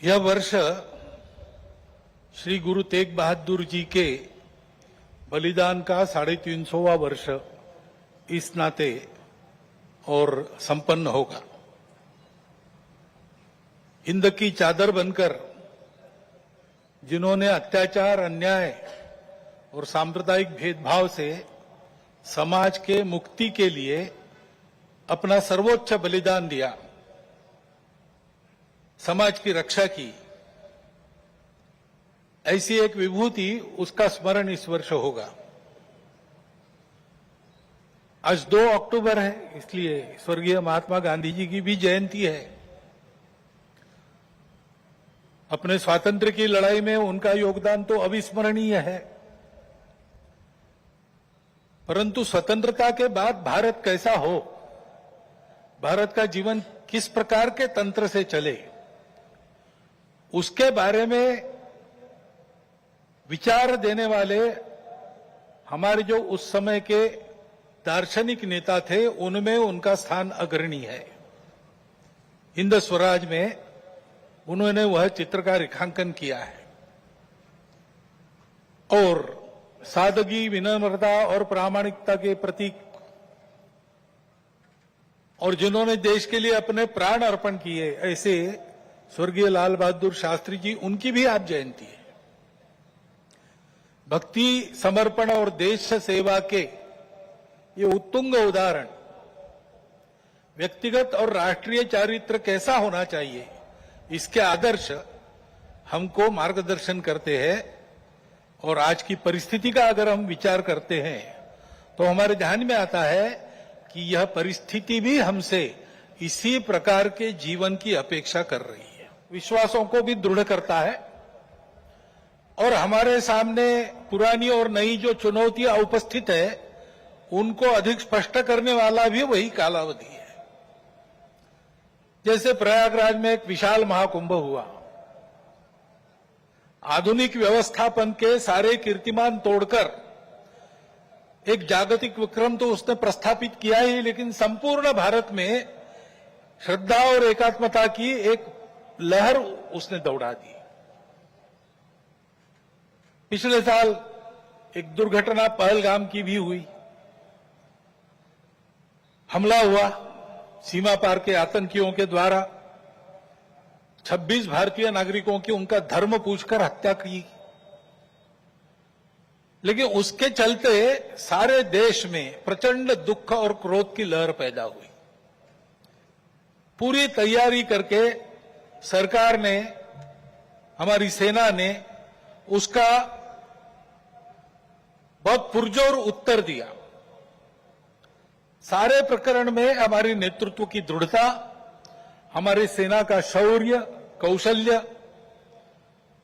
यह वर्ष श्री गुरु तेग बहादुर जी के बलिदान का 350वां वर्ष इस नाते और संपन्न होगा। हिंद की चादर बनकर जिन्होंने अत्याचार, अन्याय और सांप्रदायिक भेदभाव से समाज के मुक्ति के लिए अपना सर्वोच्च बलिदान दिया, समाज की रक्षा की, ऐसी एक विभूति, उसका स्मरण इस वर्ष होगा। आज 2 अक्टूबर है, इसलिए स्वर्गीय महात्मा गांधी जी की भी जयंती है। अपने स्वातंत्र्य की लड़ाई में उनका योगदान तो अविस्मरणीय है, परंतु स्वतंत्रता के बाद भारत कैसा हो, भारत का जीवन किस प्रकार के तंत्र से चले, उसके बारे में विचार देने वाले हमारे जो उस समय के दार्शनिक नेता थे, उनमें उनका स्थान अग्रणी है। हिंद स्वराज में उन्होंने वह चित्र का रेखांकन किया है और सादगी, विनम्रता और प्रामाणिकता के प्रतीक, और जिन्होंने देश के लिए अपने प्राण अर्पण किए, ऐसे स्वर्गीय लाल बहादुर शास्त्री जी, उनकी भी आज जयंती है। भक्ति, समर्पण और देश सेवा के ये उत्तुंग उदाहरण व्यक्तिगत और राष्ट्रीय चारित्र कैसा होना चाहिए, इसके आदर्श हमको मार्गदर्शन करते हैं। और आज की परिस्थिति का अगर हम विचार करते हैं तो हमारे ध्यान में आता है कि यह परिस्थिति भी हमसे इसी प्रकार के जीवन की अपेक्षा कर रही है। विश्वासों को भी दृढ़ करता है और हमारे सामने पुरानी और नई जो चुनौतियां उपस्थित है, उनको अधिक स्पष्ट करने वाला भी वही कालावधि है। जैसे प्रयागराज में एक विशाल महाकुंभ हुआ, आधुनिक व्यवस्थापन के सारे कीर्तिमान तोड़कर एक जागतिक विक्रम तो उसने प्रस्थापित किया ही, लेकिन संपूर्ण भारत में श्रद्धा और एकात्मता की एक लहर उसने दौड़ा दी। पिछले साल एक दुर्घटना पहलगाम की भी हुई, हमला हुआ सीमा पार के आतंकियों के द्वारा, 26 भारतीय नागरिकों की उनका धर्म पूछकर हत्या की। लेकिन उसके चलते सारे देश में प्रचंड दुख और क्रोध की लहर पैदा हुई। पूरी तैयारी करके सरकार ने, हमारी सेना ने उसका बहुत पुरजोर उत्तर दिया। सारे प्रकरण में हमारी नेतृत्व की दृढ़ता, हमारी सेना का शौर्य, कौशल्य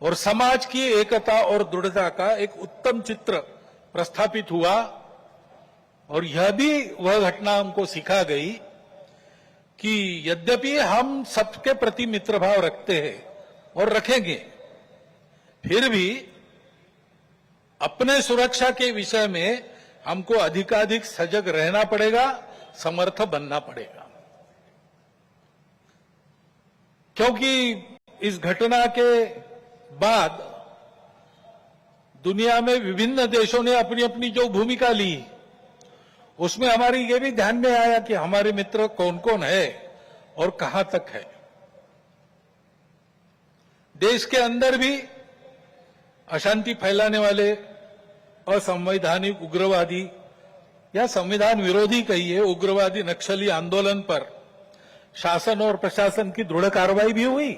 और समाज की एकता और दृढ़ता का एक उत्तम चित्र प्रस्थापित हुआ। और यह भी वह घटना हमको सिखा गई कि यद्यपि हम सबके प्रति मित्र भाव रखते हैं और रखेंगे, फिर भी अपने सुरक्षा के विषय में हमको अधिकाधिक सजग रहना पड़ेगा, समर्थ बनना पड़ेगा। क्योंकि इस घटना के बाद दुनिया में विभिन्न देशों ने अपनी अपनी जो भूमिका ली, उसमें हमारी ये भी ध्यान में आया कि हमारे मित्र कौन कौन है और कहां तक है। देश के अंदर भी अशांति फैलाने वाले असंवैधानिक उग्रवादी या संविधान विरोधी कहिए, उग्रवादी नक्सली आंदोलन पर शासन और प्रशासन की दृढ़ कार्रवाई भी हुई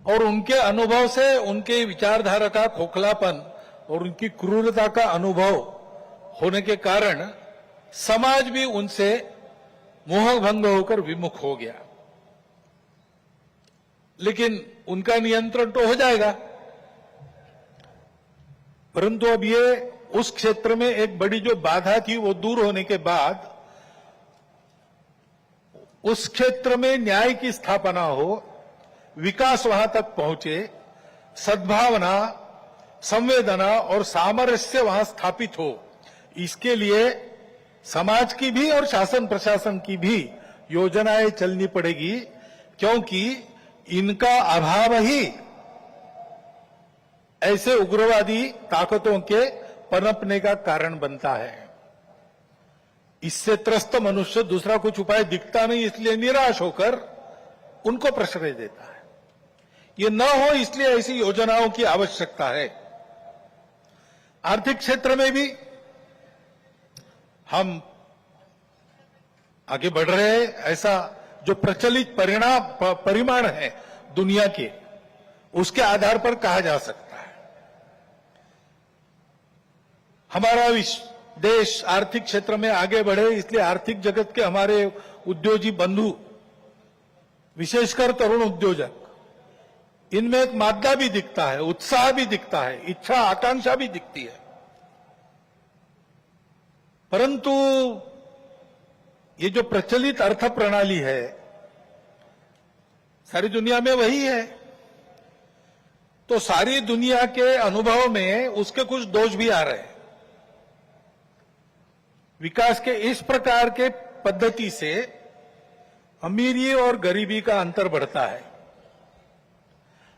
और उनके अनुभव से, उनके विचारधारा का खोखलापन और उनकी क्रूरता का अनुभव होने के कारण समाज भी उनसे मोहभंग होकर विमुख हो गया। लेकिन उनका नियंत्रण तो हो जाएगा, परंतु अब ये उस क्षेत्र में एक बड़ी जो बाधा थी वो दूर होने के बाद उस क्षेत्र में न्याय की स्थापना हो, विकास वहां तक पहुंचे, सद्भावना, संवेदना और सामरस्य वहां स्थापित हो, इसके लिए समाज की भी और शासन प्रशासन की भी योजनाएं चलनी पड़ेगी। क्योंकि इनका अभाव ही ऐसे उग्रवादी ताकतों के पनपने का कारण बनता है। इससे त्रस्त मनुष्य दूसरा कुछ उपाय दिखता नहीं, इसलिए निराश होकर उनको प्रश्रय देता है। ये न हो इसलिए ऐसी योजनाओं की आवश्यकता है। आर्थिक क्षेत्र में भी हम आगे बढ़ रहे हैं। ऐसा जो प्रचलित परिमाण है दुनिया के, उसके आधार पर कहा जा सकता है हमारा देश आर्थिक क्षेत्र में आगे बढ़े, इसलिए आर्थिक जगत के हमारे उद्योगी बंधु, विशेषकर तरुण उद्योजक, इनमें एक मादा भी दिखता है, उत्साह भी दिखता है, इच्छा आकांक्षा भी दिखती है। परंतु ये जो प्रचलित अर्थ प्रणाली है सारी दुनिया में वही है, तो सारी दुनिया के अनुभव में उसके कुछ दोष भी आ रहे हैं। विकास के इस प्रकार के पद्धति से अमीरी और गरीबी का अंतर बढ़ता है।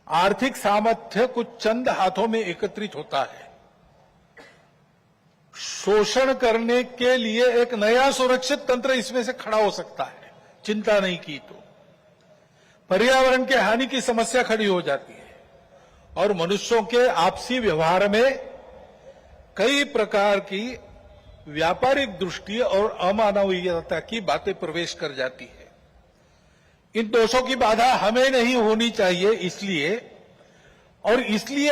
आर्थिक सामर्थ्य कुछ चंद हाथों में एकत्रित होता है। शोषण करने के लिए एक नया सुरक्षित तंत्र इसमें से खड़ा हो सकता है, चिंता नहीं की तो। पर्यावरण के हानि की समस्या खड़ी हो जाती है और मनुष्यों के आपसी व्यवहार में कई प्रकार की व्यापारिक दृष्टि और अमानवीयता की बातें प्रवेश कर जाती है। इन दोषों की बाधा हमें नहीं होनी चाहिए, इसलिए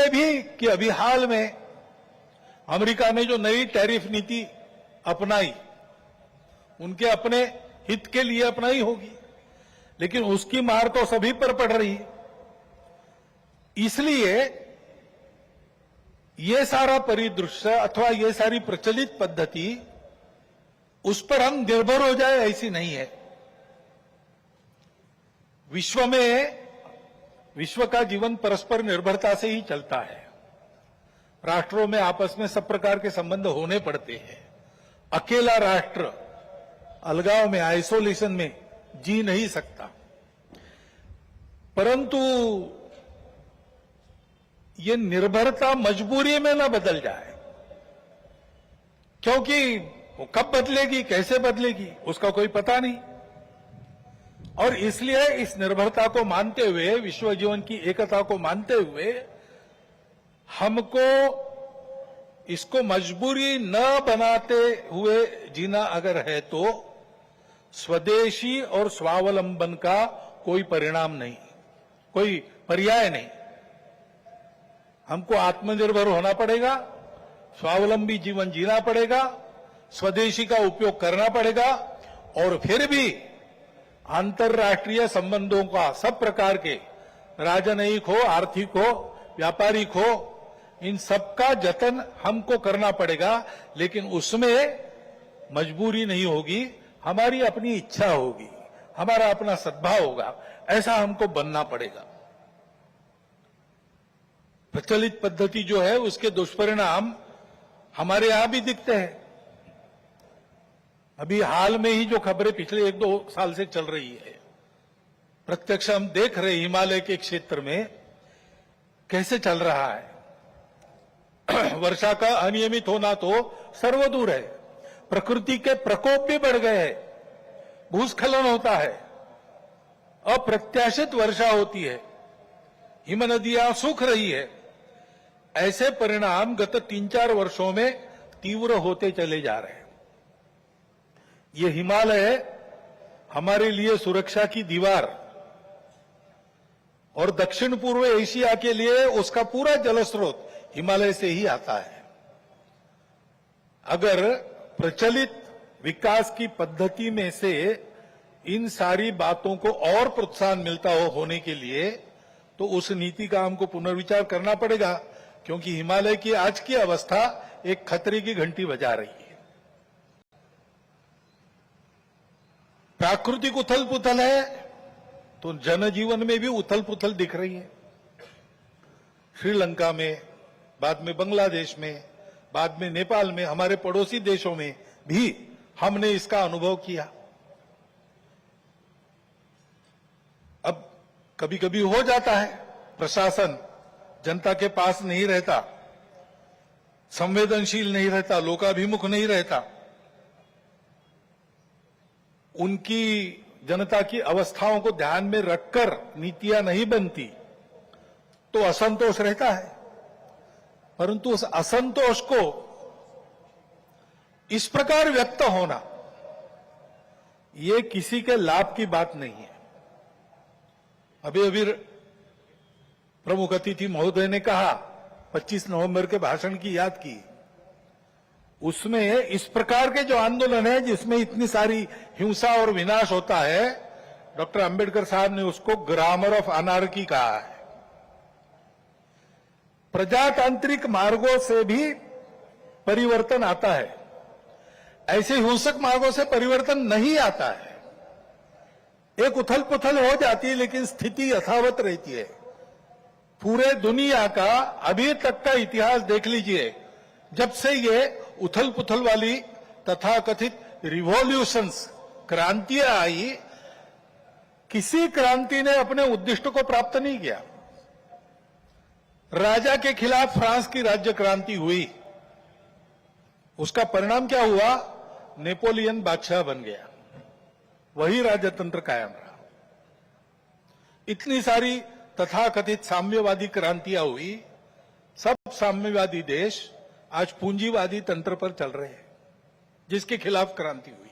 भी कि अभी हाल में अमेरिका ने जो नई टैरिफ नीति अपनाई, उनके अपने हित के लिए अपनाई होगी, लेकिन उसकी मार तो सभी पर पड़ रही है। इसलिए ये सारा परिदृश्य अथवा ये सारी प्रचलित पद्धति, उस पर हम निर्भर हो जाए ऐसी नहीं है। विश्व का जीवन परस्पर निर्भरता से ही चलता है। राष्ट्रों में आपस में सब प्रकार के संबंध होने पड़ते हैं। अकेला राष्ट्र अलगाव में, आइसोलेशन में जी नहीं सकता। परंतु ये निर्भरता मजबूरी में न बदल जाए, क्योंकि वो कब बदलेगी, कैसे बदलेगी, उसका कोई पता नहीं। और इसलिए इस निर्भरता को मानते हुए, विश्व जीवन की एकता को मानते हुए, हमको इसको मजबूरी न बनाते हुए जीना अगर है तो स्वदेशी और स्वावलंबन का कोई परिणाम नहीं, कोई पर्याय नहीं। हमको आत्मनिर्भर होना पड़ेगा, स्वावलंबी जीवन जीना पड़ेगा, स्वदेशी का उपयोग करना पड़ेगा, और फिर भी अंतर्राष्ट्रीय संबंधों का सब प्रकार के, राजनयिक हो, आर्थिक हो, व्यापारिक हो, इन सबका जतन हमको करना पड़ेगा। लेकिन उसमें मजबूरी नहीं होगी, हमारी अपनी इच्छा होगी, हमारा अपना सद्भाव होगा, ऐसा हमको बनना पड़ेगा। प्रचलित पद्धति जो है उसके दुष्परिणाम हमारे यहां भी दिखते हैं। अभी हाल में ही जो खबरें पिछले 1-2 साल से चल रही है, प्रत्यक्ष हम देख रहे हिमालय के क्षेत्र में कैसे चल रहा है। वर्षा का अनियमित होना तो सर्वदूर है, प्रकृति के प्रकोप भी बढ़ गए हैं, भूस्खलन होता है, अप्रत्याशित वर्षा होती है, हिम नदियां सूख रही है। ऐसे परिणाम गत 3-4 वर्षों में तीव्र होते चले जा रहे हैं। ये हिमालय हमारे लिए सुरक्षा की दीवार और दक्षिण पूर्व एशिया के लिए उसका पूरा जलस्रोत हिमालय से ही आता है। अगर प्रचलित विकास की पद्धति में से इन सारी बातों को और प्रोत्साहन मिलता हो होने के लिए, तो उस नीति का हमको पुनर्विचार करना पड़ेगा, क्योंकि हिमालय की आज की अवस्था एक खतरे की घंटी बजा रही है। प्राकृतिक उथल पुथल है तो जनजीवन में भी उथल पुथल दिख रही है। श्रीलंका में, बाद में बांग्लादेश में, बाद में नेपाल में, हमारे पड़ोसी देशों में भी हमने इसका अनुभव किया। अब कभी कभी हो जाता है, प्रशासन जनता के पास नहीं रहता, संवेदनशील नहीं रहता, लोकाभिमुख नहीं रहता, उनकी जनता की अवस्थाओं को ध्यान में रखकर नीतियां नहीं बनती, तो असंतोष रहता है। परंतु उस असंतोष को इस प्रकार व्यक्त होना, ये किसी के लाभ की बात नहीं है। अभी अभी प्रमुख अतिथि महोदय ने कहा, 25 नवंबर के भाषण की याद की, उसमें इस प्रकार के जो आंदोलन है जिसमें इतनी सारी हिंसा और विनाश होता है, डॉक्टर अंबेडकर साहब ने उसको ग्रामर ऑफ अनार्की कहा है। प्रजातांत्रिक मार्गों से भी परिवर्तन आता है, ऐसे हिंसक मार्गों से परिवर्तन नहीं आता है। एक उथल पुथल हो जाती है लेकिन स्थिति यथावत रहती है। पूरे दुनिया का अभी तक का इतिहास देख लीजिए, जब से ये उथल पुथल वाली तथाकथित रिवॉल्यूशंस, क्रांतियां आई, किसी क्रांति ने अपने उद्दिष्ट को प्राप्त नहीं किया। राजा के खिलाफ फ्रांस की राज्य क्रांति हुई, उसका परिणाम क्या हुआ? नेपोलियन बादशाह बन गया, वही राजतंत्र कायम रहा। इतनी सारी तथाकथित साम्यवादी क्रांतियां हुई, सब साम्यवादी देश आज पूंजीवादी तंत्र पर चल रहे हैं, जिसके खिलाफ क्रांति हुई।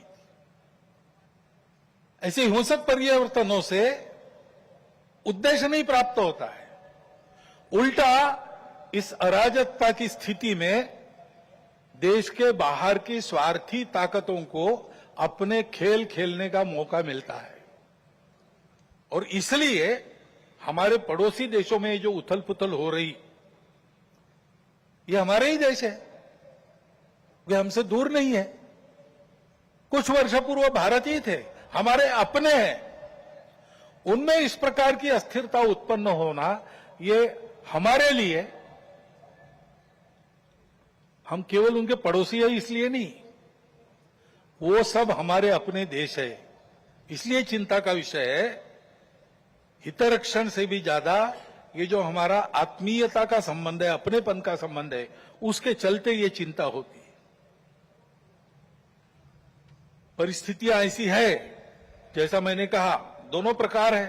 ऐसे हिंसक परिवर्तनों से उद्देश्य नहीं प्राप्त होता है, उल्टा इस अराजकता की स्थिति में देश के बाहर की स्वार्थी ताकतों को अपने खेल खेलने का मौका मिलता है। और इसलिए हमारे पड़ोसी देशों में जो उथल पुथल हो रही, ये हमारे ही देश है, वे हमसे दूर नहीं है। कुछ वर्ष पूर्व भारत ही थे, हमारे अपने हैं। उनमें इस प्रकार की अस्थिरता उत्पन्न होना, ये हमारे लिए, हम केवल उनके पड़ोसी है इसलिए नहीं, वो सब हमारे अपने देश है, इसलिए चिंता का विषय है। हितरक्षण से भी ज्यादा ये जो हमारा आत्मीयता का संबंध है, अपनेपन का संबंध है, उसके चलते ये चिंता होती है। परिस्थितियां ऐसी है, जैसा मैंने कहा, दोनों प्रकार है।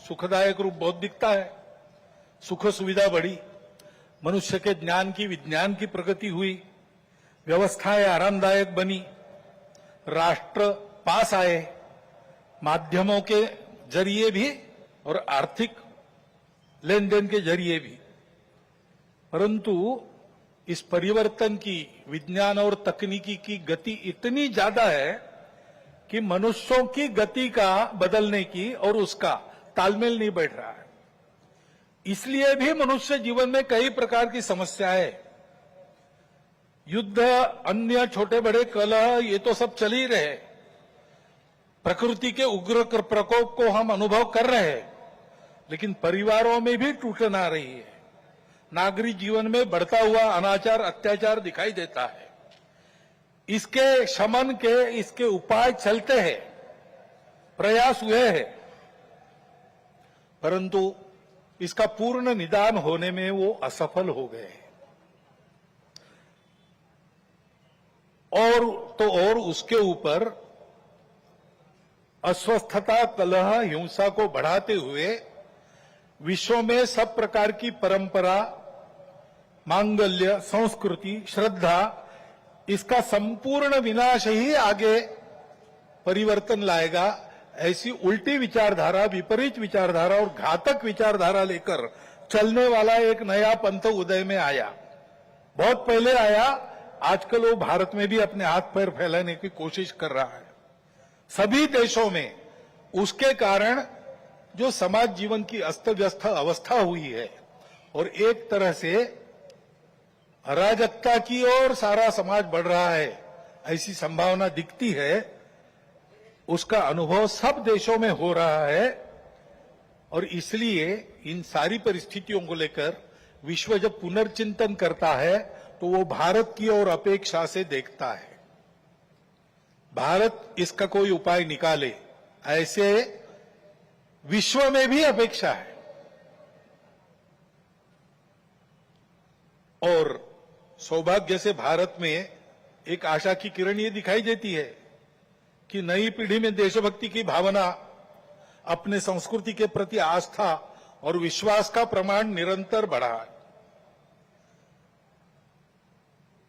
सुखदायक रूप बहुत दिखता है, सुख सुविधा बढ़ी, मनुष्य के ज्ञान की, विज्ञान की प्रगति हुई, व्यवस्थाएं आरामदायक बनी, राष्ट्र पास आए, माध्यमों के जरिए भी और आर्थिक लेन देन के जरिए भी। परंतु इस परिवर्तन की, विज्ञान और तकनीकी की गति इतनी ज्यादा है कि मनुष्यों की गति का बदलने की और उसका तालमेल नहीं बैठ रहा है। इसलिए भी मनुष्य जीवन में कई प्रकार की समस्याएं, युद्ध, अन्य छोटे बड़े कलह, ये तो सब चल ही रहे। प्रकृति के उग्र प्रकोप को हम अनुभव कर रहे हैं, लेकिन परिवारों में भी टूटन आ रही है। नागरिक जीवन में बढ़ता हुआ अनाचार, अत्याचार दिखाई देता है। इसके शमन के, इसके उपाय चलते हैं, प्रयास हुए हैं, परंतु इसका पूर्ण निदान होने में वो असफल हो गए। और उसके ऊपर अस्वस्थता, कलह, हिंसा को बढ़ाते हुए विश्व में सब प्रकार की परंपरा, मांगल्य, संस्कृति, श्रद्धा, इसका संपूर्ण विनाश ही आगे परिवर्तन लाएगा। ऐसी उल्टी विचारधारा, विपरीत विचारधारा और घातक विचारधारा लेकर चलने वाला एक नया पंथ उदय में आया। बहुत पहले आया, आजकल वो भारत में भी अपने हाथ पैर फैलाने की कोशिश कर रहा है। सभी देशों में उसके कारण जो समाज जीवन की अस्त व्यस्त अवस्था हुई है और एक तरह से अराजकता की ओर सारा समाज बढ़ रहा है, ऐसी संभावना दिखती है। उसका अनुभव सब देशों में हो रहा है और इसलिए इन सारी परिस्थितियों को लेकर विश्व जब पुनर्चिंतन करता है तो वो भारत की ओर अपेक्षा से देखता है। भारत इसका कोई उपाय निकाले, ऐसे विश्व में भी अपेक्षा है। और सौभाग्य से भारत में एक आशा की किरण ये दिखाई देती है कि नई पीढ़ी में देशभक्ति की भावना, अपने संस्कृति के प्रति आस्था और विश्वास का प्रमाण निरंतर बढ़ा है।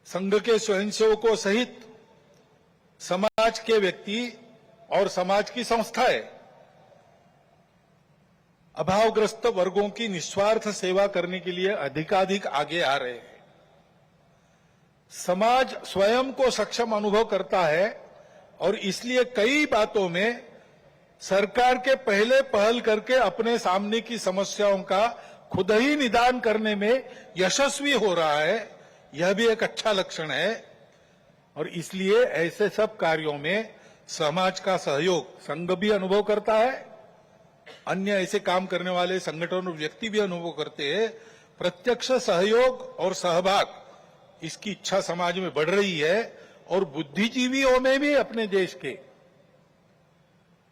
संघ के स्वयंसेवकों सहित समाज के व्यक्ति और समाज की संस्थाएं अभावग्रस्त वर्गों की निस्वार्थ सेवा करने के लिए अधिकाधिक आगे आ रहे हैं। समाज स्वयं को सक्षम अनुभव करता है और इसलिए कई बातों में सरकार के पहले पहल करके अपने सामने की समस्याओं का खुद ही निदान करने में यशस्वी हो रहा है। यह भी एक अच्छा लक्षण है और इसलिए ऐसे सब कार्यों में समाज का सहयोग संघ भी अनुभव करता है, अन्य ऐसे काम करने वाले संगठन और व्यक्ति भी अनुभव करते हैं। प्रत्यक्ष सहयोग और सहभाग, इसकी इच्छा समाज में बढ़ रही है और बुद्धिजीवियों में भी अपने देश के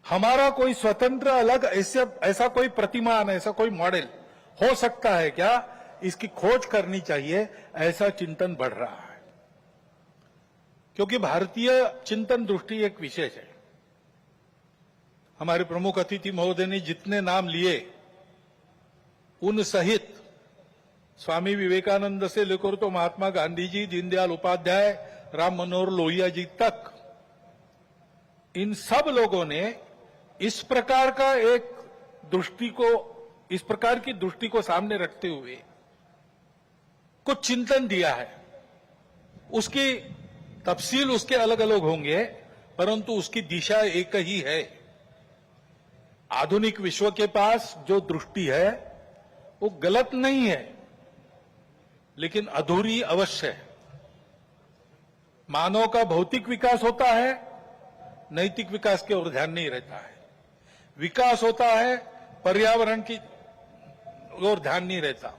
हमारा कोई स्वतंत्र अलग ऐसा कोई प्रतिमान, ऐसा कोई मॉडल हो सकता है क्या, इसकी खोज करनी चाहिए, ऐसा चिंतन बढ़ रहा है। क्योंकि भारतीय चिंतन दृष्टि एक विशेष है। हमारे प्रमुख अतिथि महोदय ने जितने नाम लिए उन सहित स्वामी विवेकानंद से लेकर तो महात्मा गांधी जी, दीनदयाल उपाध्याय, राम मनोहर लोहिया जी तक, इन सब लोगों ने इस प्रकार की दृष्टि को सामने रखते हुए कुछ चिंतन दिया है। उसकी तफसील उसके अलग अलग होंगे, परंतु उसकी दिशा एक ही है। आधुनिक विश्व के पास जो दृष्टि है वो गलत नहीं है, लेकिन अधूरी अवश्य है। मानव का भौतिक विकास होता है, नैतिक विकास की ओर ध्यान नहीं रहता है। विकास होता है, पर्यावरण की ओर ध्यान नहीं रहता।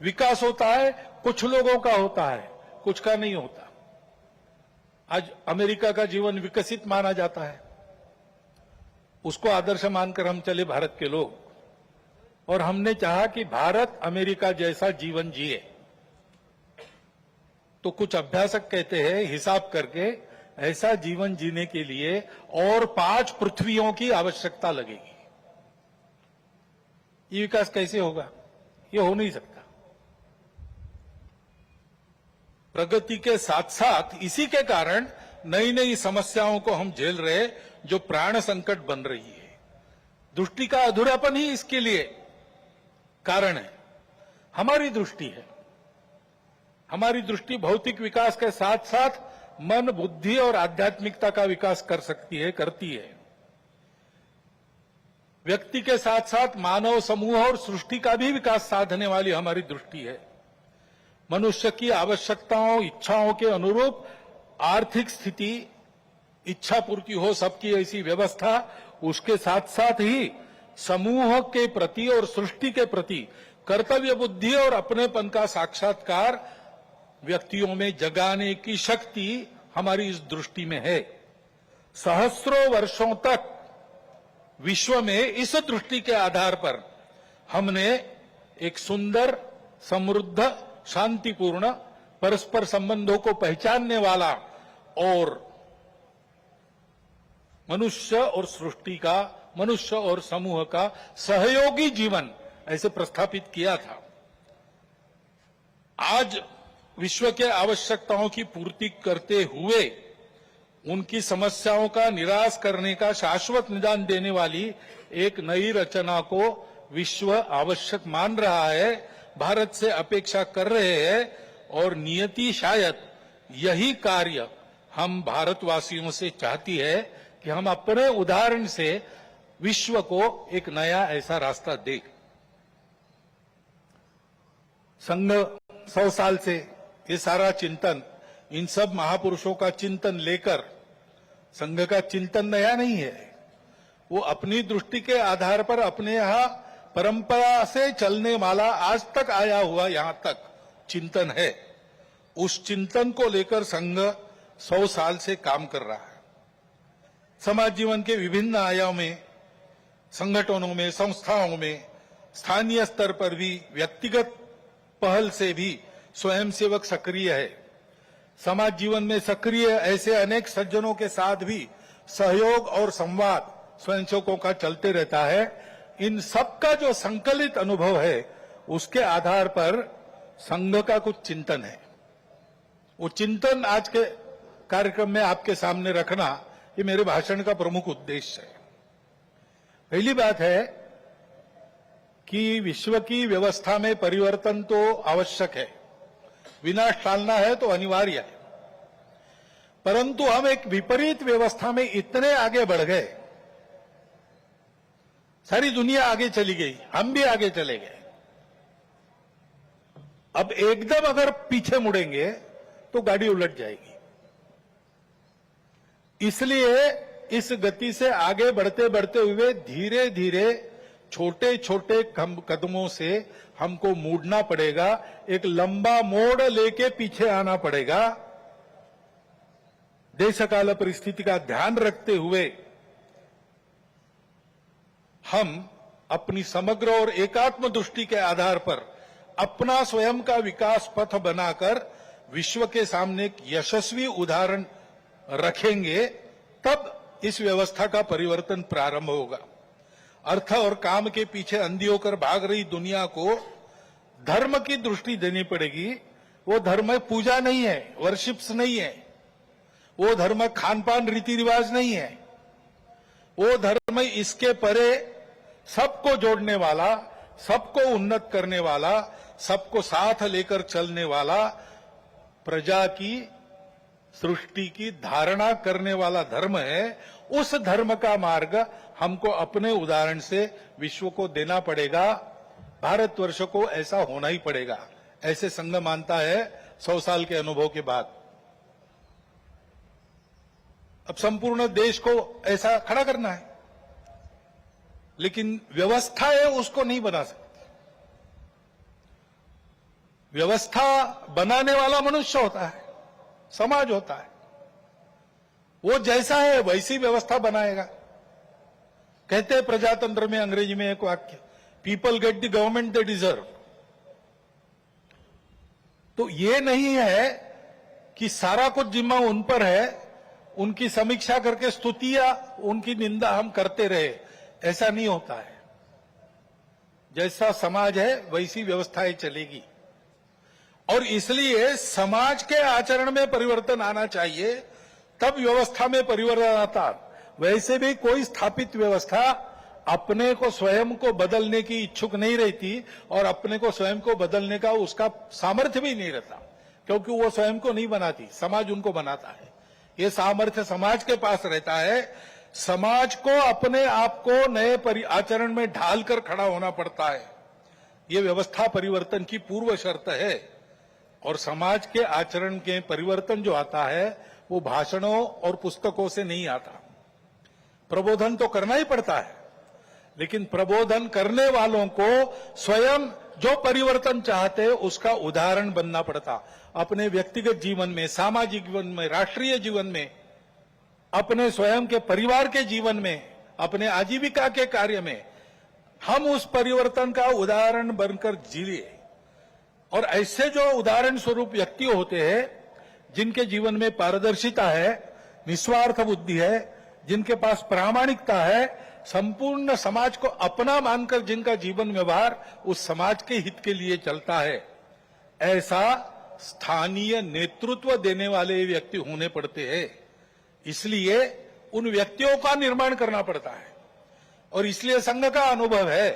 विकास होता है, कुछ लोगों का होता है, कुछ का नहीं होता। आज अमेरिका का जीवन विकसित माना जाता है, उसको आदर्श मानकर हम चले भारत के लोग, और हमने चाहा कि भारत अमेरिका जैसा जीवन जिए। तो कुछ अभ्यासक कहते हैं हिसाब करके ऐसा जीवन जीने के लिए और 5 पृथ्वियों की आवश्यकता लगेगी। ये विकास कैसे होगा? ये हो नहीं सकता। प्रगति के साथ साथ इसी के कारण नई नई समस्याओं को हम झेल रहे, जो प्राण संकट बन रही है। दृष्टि का अधूरापन ही इसके लिए कारण है। हमारी दृष्टि है, हमारी दृष्टि भौतिक विकास के साथ साथ मन, बुद्धि और आध्यात्मिकता का विकास कर सकती है, करती है। व्यक्ति के साथ साथ मानव समूह और सृष्टि का भी विकास साधने वाली हमारी दृष्टि है। मनुष्य की आवश्यकताओं, इच्छाओं के अनुरूप आर्थिक स्थिति, इच्छा पूर्ति हो सबकी, ऐसी व्यवस्था, उसके साथ साथ ही समूह के प्रति और सृष्टि के प्रति कर्तव्य बुद्धि और अपनेपन का साक्षात्कार व्यक्तियों में जगाने की शक्ति हमारी इस दृष्टि में है। सहस्रों वर्षों तक विश्व में इस दृष्टि के आधार पर हमने एक सुंदर, समृद्ध, शांतिपूर्ण, परस्पर संबंधों को पहचानने वाला और मनुष्य और सृष्टि का, मनुष्य और समूह का सहयोगी जीवन ऐसे प्रस्थापित किया था। आज विश्व के आवश्यकताओं की पूर्ति करते हुए उनकी समस्याओं का निराश करने का शाश्वत निदान देने वाली एक नई रचना को विश्व आवश्यक मान रहा है, भारत से अपेक्षा कर रहे हैं, और नियति शायद यही कार्य हम भारतवासियों से चाहती है कि हम अपने उदाहरण से विश्व को एक नया ऐसा रास्ता दें। संघ 100 साल से ये सारा चिंतन, इन सब महापुरुषों का चिंतन लेकर, संघ का चिंतन नया नहीं है, वो अपनी दृष्टि के आधार पर अपने यहां परंपरा से चलने वाला आज तक आया हुआ यहां तक चिंतन है। उस चिंतन को लेकर संघ 100 साल से काम कर रहा है। समाज जीवन के विभिन्न आयामों में संगठनों में, संस्थाओं में, स्थानीय स्तर पर भी व्यक्तिगत पहल से भी स्वयंसेवक सक्रिय है। समाज जीवन में सक्रिय ऐसे अनेक सज्जनों के साथ भी सहयोग और संवाद स्वयंसेवकों का चलते रहता है। इन सबका जो संकलित अनुभव है, उसके आधार पर संघ का कुछ चिंतन है। वो चिंतन आज के कार्यक्रम में आपके सामने रखना, ये मेरे भाषण का प्रमुख उद्देश्य है। पहली बात है कि विश्व की व्यवस्था में परिवर्तन तो आवश्यक है, विनाश टालना है तो अनिवार्य है, परंतु हम एक विपरीत व्यवस्था में इतने आगे बढ़ गए, सारी दुनिया आगे चली गई, हम भी आगे चले गए। अब एकदम अगर पीछे मुड़ेंगे तो गाड़ी उलट जाएगी। इसलिए इस गति से आगे बढ़ते बढ़ते हुए धीरे धीरे छोटे छोटे कदमों से हमको मुड़ना पड़ेगा, एक लंबा मोड़ लेके पीछे आना पड़ेगा। देशकाल परिस्थिति का ध्यान रखते हुए हम अपनी समग्र और एकात्म दृष्टि के आधार पर अपना स्वयं का विकास पथ बनाकर विश्व के सामने एक यशस्वी उदाहरण रखेंगे, तब इस व्यवस्था का परिवर्तन प्रारंभ होगा। अर्थ और काम के पीछे अंधी होकर भाग रही दुनिया को धर्म की दृष्टि देनी पड़ेगी। वो धर्म पूजा नहीं है, वर्शिप्स नहीं है, वो धर्म खान पान रीति रिवाज नहीं है, वो धर्म इसके परे सबको जोड़ने वाला, सबको उन्नत करने वाला, सबको साथ लेकर चलने वाला, प्रजा की सृष्टि की धारणा करने वाला धर्म है। उस धर्म का मार्ग हमको अपने उदाहरण से विश्व को देना पड़ेगा। भारतवर्ष को ऐसा होना ही पड़ेगा, ऐसे संघ मानता है 100 साल के अनुभव के बाद। अब संपूर्ण देश को ऐसा खड़ा करना है, लेकिन व्यवस्था है उसको नहीं बना सकती। व्यवस्था बनाने वाला मनुष्य होता है, समाज होता है। वो जैसा है वैसी व्यवस्था बनाएगा। कहते हैं प्रजातंत्र में अंग्रेजी में एक वाक्य, people get the government they deserve. तो ये नहीं है कि सारा कुछ जिम्मा उन पर है, उनकी समीक्षा करके स्तुति या उनकी निंदा हम करते रहे, ऐसा नहीं होता है। जैसा समाज है वैसी व्यवस्थाएं चलेगी, और इसलिए समाज के आचरण में परिवर्तन आना चाहिए, तब व्यवस्था में परिवर्तन आता। वैसे भी कोई स्थापित व्यवस्था अपने को स्वयं को बदलने की इच्छुक नहीं रहती, और अपने को स्वयं को बदलने का उसका सामर्थ्य भी नहीं रहता, क्योंकि वो स्वयं को नहीं बनाती, समाज उनको बनाता है। ये सामर्थ्य समाज के पास रहता है। समाज को अपने आप को नए आचरण में ढालकर खड़ा होना पड़ता है। ये व्यवस्था परिवर्तन की पूर्व शर्त है, और समाज के आचरण के परिवर्तन जो आता है वो भाषणों और पुस्तकों से नहीं आता। प्रबोधन तो करना ही पड़ता है, लेकिन प्रबोधन करने वालों को स्वयं जो परिवर्तन चाहते हैं उसका उदाहरण बनना पड़ता। अपने व्यक्तिगत जीवन में, सामाजिक जीवन में, राष्ट्रीय जीवन में, अपने स्वयं के परिवार के जीवन में, अपने आजीविका के कार्य में हम उस परिवर्तन का उदाहरण बनकर जिए। और ऐसे जो उदाहरण स्वरूप व्यक्ति होते हैं, जिनके जीवन में पारदर्शिता है, निस्वार्थ बुद्धि है, जिनके पास प्रामाणिकता है, संपूर्ण समाज को अपना मानकर जिनका जीवन व्यवहार उस समाज के हित के लिए चलता है, ऐसा स्थानीय नेतृत्व देने वाले व्यक्ति होने पड़ते हैं। इसलिए उन व्यक्तियों का निर्माण करना पड़ता है, और इसलिए संघ का अनुभव है,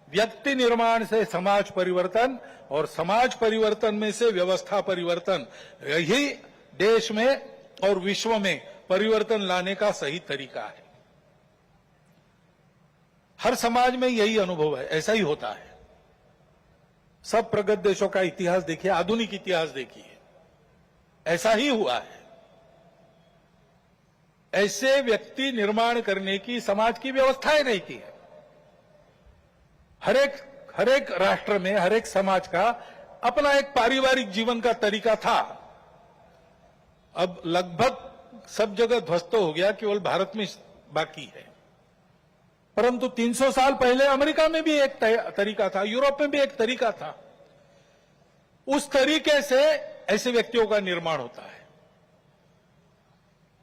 व्यक्ति निर्माण से समाज परिवर्तन, और समाज परिवर्तन में से व्यवस्था परिवर्तन, यही देश में और विश्व में परिवर्तन लाने का सही तरीका है। हर समाज में यही अनुभव है, ऐसा ही होता है। सब प्रगत देशों का इतिहास देखिए, आधुनिक इतिहास देखिए, ऐसा ही हुआ है। ऐसे व्यक्ति निर्माण करने की समाज की व्यवस्थाएं रहती है। हर एक राष्ट्र में, हर एक समाज का अपना एक पारिवारिक जीवन का तरीका था। अब लगभग सब जगह ध्वस्त हो गया, केवल भारत में बाकी है। परंतु 300 साल पहले अमेरिका में भी एक तरीका था, यूरोप में भी एक तरीका था। उस तरीके से ऐसे व्यक्तियों का निर्माण होता है।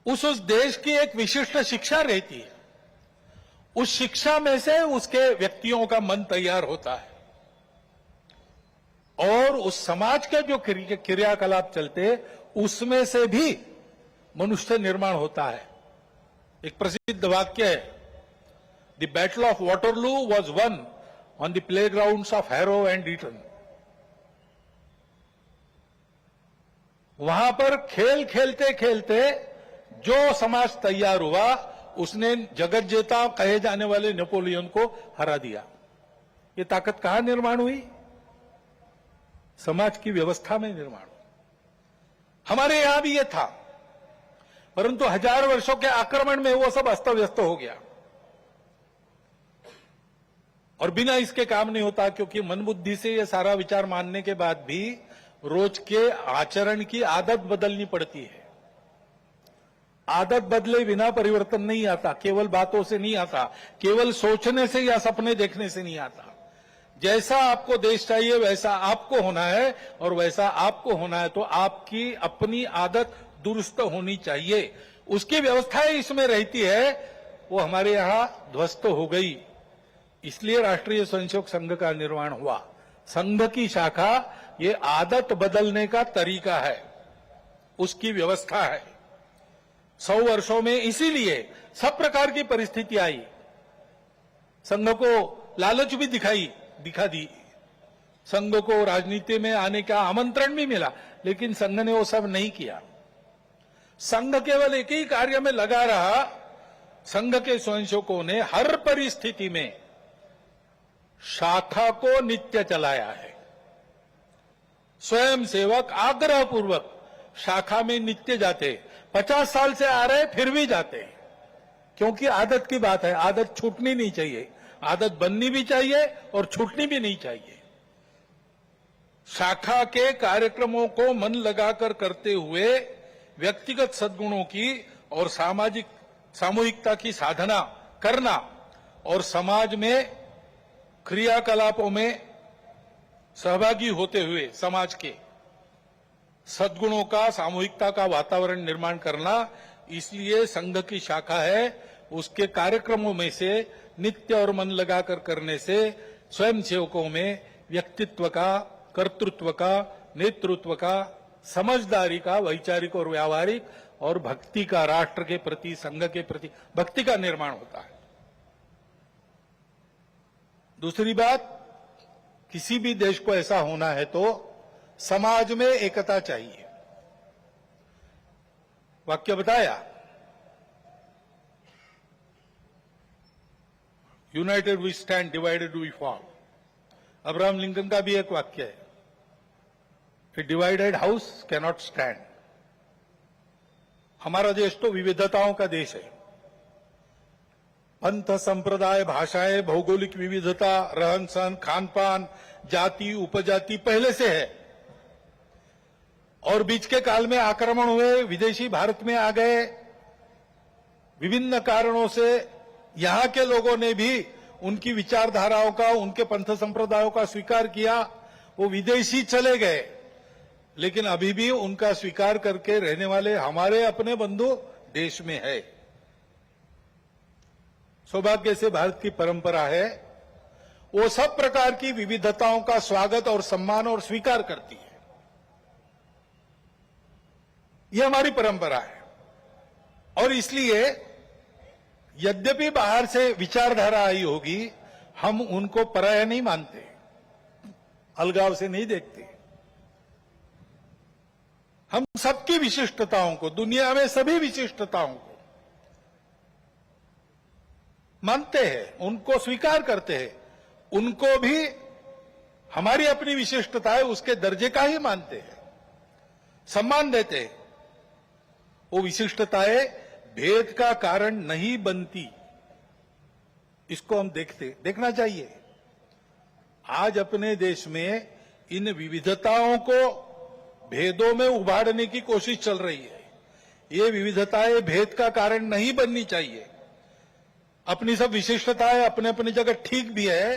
उस देश की एक विशिष्ट शिक्षा रहती है, उस शिक्षा में से उसके व्यक्तियों का मन तैयार होता है और उस समाज के जो क्रियाकलाप चलते उसमें से भी मनुष्य निर्माण होता है। एक प्रसिद्ध वाक्य है, the battle of Waterloo was won on the playgrounds of Harrow and Eton. वहां पर खेल खेलते खेलते जो समाज तैयार हुआ उसने जगत जेता कहे जाने वाले नेपोलियन को हरा दिया। ये ताकत कहां निर्माण हुई? समाज की व्यवस्था में निर्माण। हमारे यहां भी ये था, परंतु 1000 वर्षों के आक्रमण में वो सब अस्त व्यस्त हो गया और बिना इसके काम नहीं होता, क्योंकि मन बुद्धि से ये सारा विचार मानने के बाद भी रोज के आचरण की आदत बदलनी पड़ती है। आदत बदले बिना परिवर्तन नहीं आता, केवल बातों से नहीं आता, केवल सोचने से या सपने देखने से नहीं आता। जैसा आपको देश चाहिए वैसा आपको होना है, और वैसा आपको होना है तो आपकी अपनी आदत दुरुस्त होनी चाहिए। उसकी व्यवस्थाएं इसमें रहती है, वो हमारे यहां ध्वस्त हो गई। इसलिए राष्ट्रीय स्वयंसेवक संघ का निर्माण हुआ। संघ की शाखा ये आदत बदलने का तरीका है, उसकी व्यवस्था है। 100 वर्षों में इसीलिए सब प्रकार की परिस्थिति आई, संघ को लालच भी दिखा दी, संघ को राजनीति में आने का आमंत्रण भी मिला, लेकिन संघ ने वो सब नहीं किया। संघ केवल एक ही कार्य में लगा रहा। संघ के स्वयंसेवकों ने हर परिस्थिति में शाखा को नित्य चलाया है। स्वयं सेवक आग्रह पूर्वक शाखा में नित्य जाते, 50 साल से आ रहे फिर भी जाते, क्योंकि आदत की बात है। आदत छूटनी नहीं चाहिए, आदत बननी भी चाहिए और छूटनी भी नहीं चाहिए। शाखा के कार्यक्रमों को मन लगाकर करते हुए व्यक्तिगत सद्गुणों की और सामूहिकता की साधना करना और समाज में क्रियाकलापों में सहभागी होते हुए समाज के सद्गुणों का, सामूहिकता का वातावरण निर्माण करना, इसलिए संघ की शाखा है। उसके कार्यक्रमों में से नित्य और मन लगाकर करने से स्वयंसेवकों में व्यक्तित्व का, कर्तृत्व का, नेतृत्व का, समझदारी का, वैचारिक और व्यावहारिक और भक्ति का, राष्ट्र के प्रति, संघ के प्रति भक्ति का निर्माण होता है। दूसरी बात, किसी भी देश को ऐसा होना है तो समाज में एकता चाहिए। वाक्य बताया, united we stand, divided we fall. Abraham Lincoln का भी एक वाक्य है, a divided house can not stand. हमारा देश तो विविधताओं का देश है। पंथ, संप्रदाय, भाषाएं, भौगोलिक विविधता, रहन सहन, खान पान, जाति, उपजाति पहले से है, और बीच के काल में आक्रमण हुए, विदेशी भारत में आ गए। विभिन्न कारणों से यहां के लोगों ने भी उनकी विचारधाराओं का, उनके पंथ संप्रदायों का स्वीकार किया। वो विदेशी चले गए, लेकिन अभी भी उनका स्वीकार करके रहने वाले हमारे अपने बंधु देश में है। सौभाग्य से भारत की परंपरा है, वो सब प्रकार की विविधताओं का स्वागत और सम्मान और स्वीकार करती है। ये हमारी परंपरा है, और इसलिए यद्यपि बाहर से विचारधारा आई होगी, हम उनको पराया नहीं मानते, अलगाव से नहीं देखते। हम सबकी विशिष्टताओं को, दुनिया में सभी विशिष्टताओं को मानते हैं, उनको स्वीकार करते हैं। उनको भी हमारी अपनी विशिष्टता है, उसके दर्जे का ही मानते हैं, सम्मान देते हैं। वो विशिष्टताएं भेद का कारण नहीं बनती, इसको हम देखना चाहिए। आज अपने देश में इन विविधताओं को भेदों में उभारने की कोशिश चल रही है। ये विविधताएं भेद का कारण नहीं बननी चाहिए। अपनी सब विशिष्टताएं अपने अपनी जगह ठीक भी है,